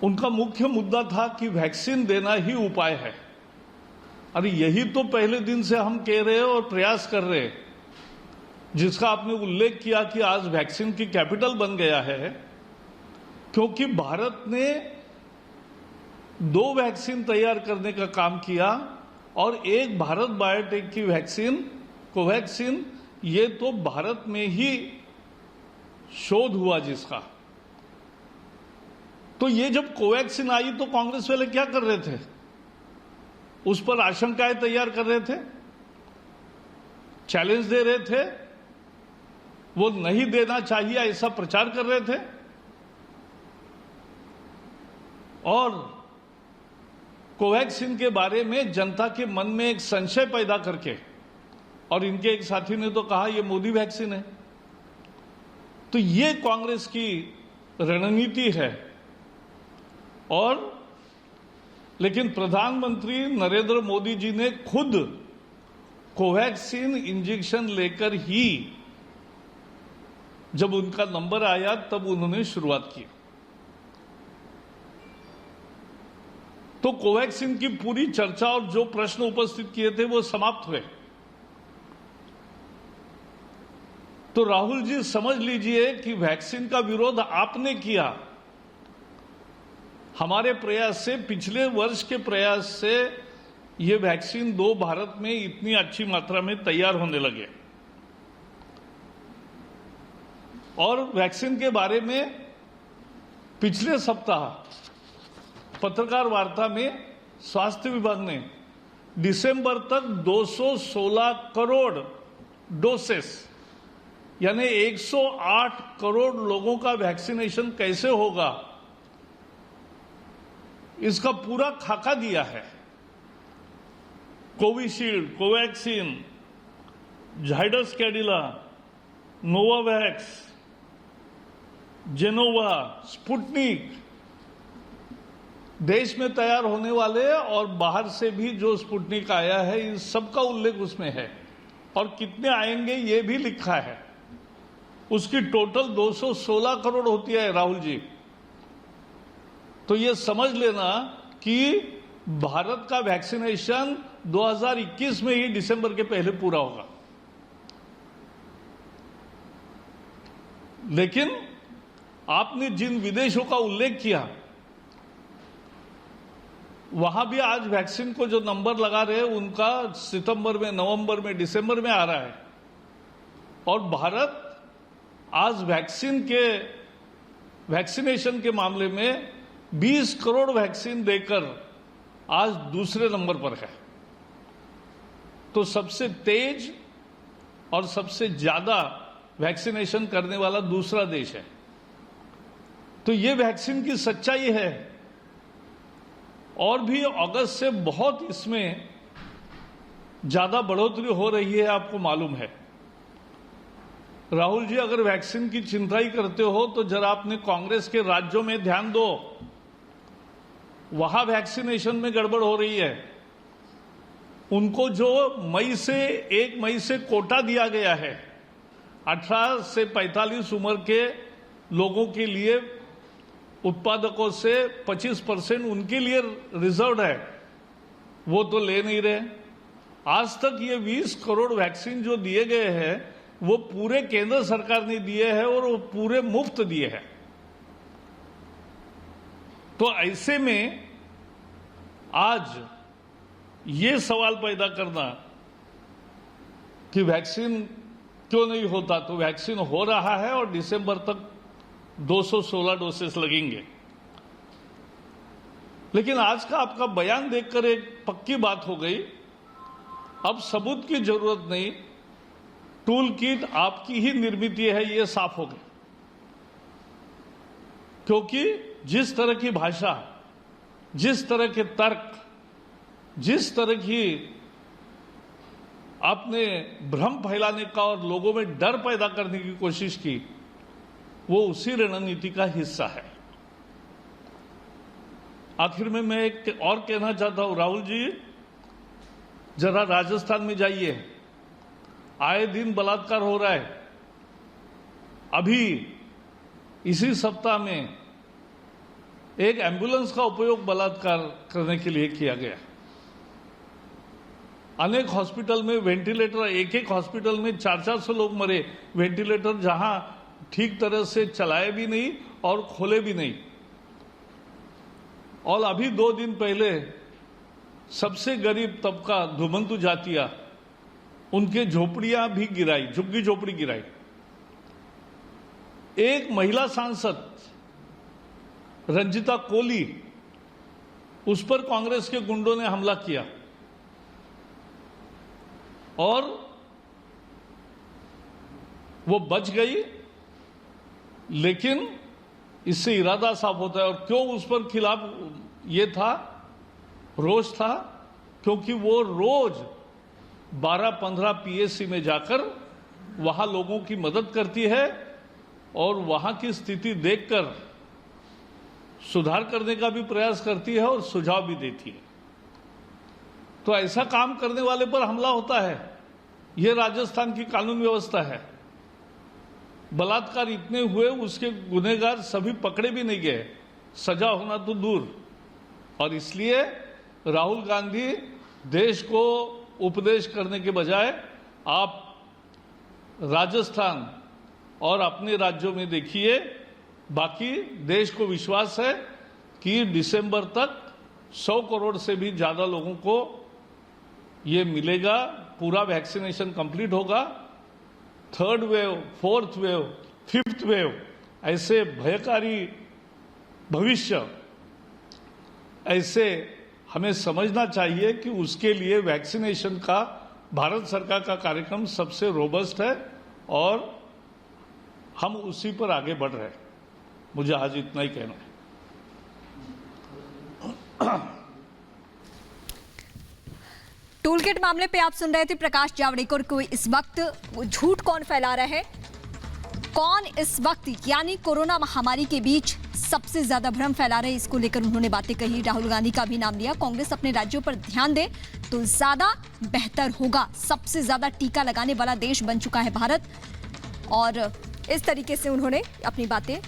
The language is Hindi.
उनका मुख्य मुद्दा था कि वैक्सीन देना ही उपाय है। अरे यही तो पहले दिन से हम कह रहे हैं और प्रयास कर रहे हैं, जिसका आपने उल्लेख किया कि आज वैक्सीन की कैपिटल बन गया है, क्योंकि भारत ने 2 वैक्सीन तैयार करने का काम किया और एक भारत बायोटेक की वैक्सीन कोवैक्सीन, ये तो भारत में ही शोध हुआ जिसका। तो ये जब कोवैक्सीन आई तो कांग्रेस वाले क्या कर रहे थे? उस पर आशंकाएं तैयार कर रहे थे, चैलेंज दे रहे थे, वो नहीं देना चाहिए ऐसा प्रचार कर रहे थे। और कोवैक्सीन के बारे में जनता के मन में एक संशय पैदा करके, और इनके एक साथी ने तो कहा ये मोदी वैक्सीन है। तो ये कांग्रेस की रणनीति है। और लेकिन प्रधानमंत्री नरेंद्र मोदी जी ने खुद कोवैक्सीन इंजेक्शन लेकर ही, जब उनका नंबर आया तब उन्होंने शुरुआत की। तो कोवैक्सीन की पूरी चर्चा और जो प्रश्न उपस्थित किए थे वो समाप्त हुए। तो राहुल जी समझ लीजिए कि वैक्सीन का विरोध आपने किया। हमारे प्रयास से, पिछले वर्ष के प्रयास से ये वैक्सीन 2 भारत में इतनी अच्छी मात्रा में तैयार होने लगे। और वैक्सीन के बारे में पिछले सप्ताह पत्रकार वार्ता में स्वास्थ्य विभाग ने दिसंबर तक 216 करोड़ डोसेस, यानी 108 करोड़ लोगों का वैक्सीनेशन कैसे होगा, इसका पूरा खाका दिया है। Covishield, Covaxin, Zydus Cadila, Novavax, Gennova, Sputnik, देश में तैयार होने वाले और बाहर से भी जो स्पुतनिक आया है, इन सबका उल्लेख उसमें है। और कितने आएंगे ये भी लिखा है। उसकी टोटल 216 करोड़ होती है राहुल जी। तो ये समझ लेना कि भारत का वैक्सीनेशन 2021 में ही दिसंबर के पहले पूरा होगा। लेकिन आपने जिन विदेशों का उल्लेख किया, वहां भी आज वैक्सीन को जो नंबर लगा रहे हैं उनका सितंबर में, नवंबर में, दिसंबर में आ रहा है। और भारत आज वैक्सीनेशन के मामले में 20 करोड़ वैक्सीन देकर आज दूसरे नंबर पर है। तो सबसे तेज और सबसे ज्यादा वैक्सीनेशन करने वाला दूसरा देश है। तो ये वैक्सीन की सच्चाई है। और भी अगस्त से बहुत इसमें ज्यादा बढ़ोतरी हो रही है, आपको मालूम है। राहुल जी, अगर वैक्सीन की चिंता ही करते हो तो जरा आपने कांग्रेस के राज्यों में ध्यान दो, वहां वैक्सीनेशन में गड़बड़ हो रही है। उनको जो 1 मई से कोटा दिया गया है, 18 से 45 उम्र के लोगों के लिए उत्पादकों से 25% उनके लिए रिजर्व है, वो तो ले नहीं रहे। आज तक ये 20 करोड़ वैक्सीन जो दिए गए हैं वो पूरे केंद्र सरकार ने दिए हैं और वो पूरे मुफ्त दिए हैं। तो ऐसे में आज ये सवाल पैदा करना कि वैक्सीन क्यों नहीं होता, तो वैक्सीन हो रहा है और दिसंबर तक 216 डोसेस लगेंगे। लेकिन आज का आपका बयान देखकर एक पक्की बात हो गई, अब सबूत की जरूरत नहीं, टूल किट आपकी ही निर्मित है, ये साफ हो गई। क्योंकि जिस तरह की भाषा, जिस तरह के तर्क, जिस तरह की आपने भ्रम फैलाने का और लोगों में डर पैदा करने की कोशिश की, वो उसी रणनीति का हिस्सा है। आखिर में मैं एक और कहना चाहता हूं, राहुल जी जरा राजस्थान में जाइए, आए दिन बलात्कार हो रहा है। अभी इसी सप्ताह में एक एम्बुलेंस का उपयोग बलात्कार करने के लिए किया गया। अनेक हॉस्पिटल में वेंटिलेटर, एक हॉस्पिटल में 400 लोग मरे, वेंटिलेटर जहां ठीक तरह से चलाए भी नहीं और खोले भी नहीं। और अभी 2 दिन पहले सबसे गरीब तबका धुमंतु जातिया, उनके झोपड़ियां भी गिराई, झुग्गी झोपड़ी गिराई। एक महिला सांसद रंजिता कोली, उस पर कांग्रेस के गुंडों ने हमला किया और वो बच गई, लेकिन इससे इरादा साफ होता है। और क्यों उस पर खिलाफ ये था, रोष था, क्योंकि वो रोज 12-15 पीएससी में जाकर वहां लोगों की मदद करती है और वहां की स्थिति देखकर सुधार करने का भी प्रयास करती है और सुझाव भी देती है। तो ऐसा काम करने वाले पर हमला होता है। यह राजस्थान की कानून व्यवस्था है। बलात्कार इतने हुए, उसके गुनहगार सभी पकड़े भी नहीं गए, सजा होना तो दूर। और इसलिए राहुल गांधी देश को उपदेश करने के बजाय आप राजस्थान और अपने राज्यों में देखिए। बाकी देश को विश्वास है कि दिसंबर तक 100 करोड़ से भी ज्यादा लोगों को ये मिलेगा, पूरा वैक्सीनेशन कंप्लीट होगा। 3rd wave, 4th wave, 5th wave, ऐसे भयकारी भविष्य, ऐसे हमें समझना चाहिए कि उसके लिए वैक्सीनेशन का भारत सरकार का कार्यक्रम सबसे रोबस्ट है और हम उसी पर आगे बढ़ रहे हैं। मुझे आज इतना ही कहना है। टूलकिट मामले पे आप सुन रहे थे प्रकाश जावड़ेकर को। इस वक्त झूठ कौन फैला रहा है, कौन इस वक्त यानी कोरोना महामारी के बीच सबसे ज्यादा भ्रम फैला रहे, इसको लेकर उन्होंने बातें कही। राहुल गांधी का भी नाम लिया। कांग्रेस अपने राज्यों पर ध्यान दे तो ज्यादा बेहतर होगा। सबसे ज्यादा टीका लगाने वाला देश बन चुका है भारत, और इस तरीके से उन्होंने अपनी बातें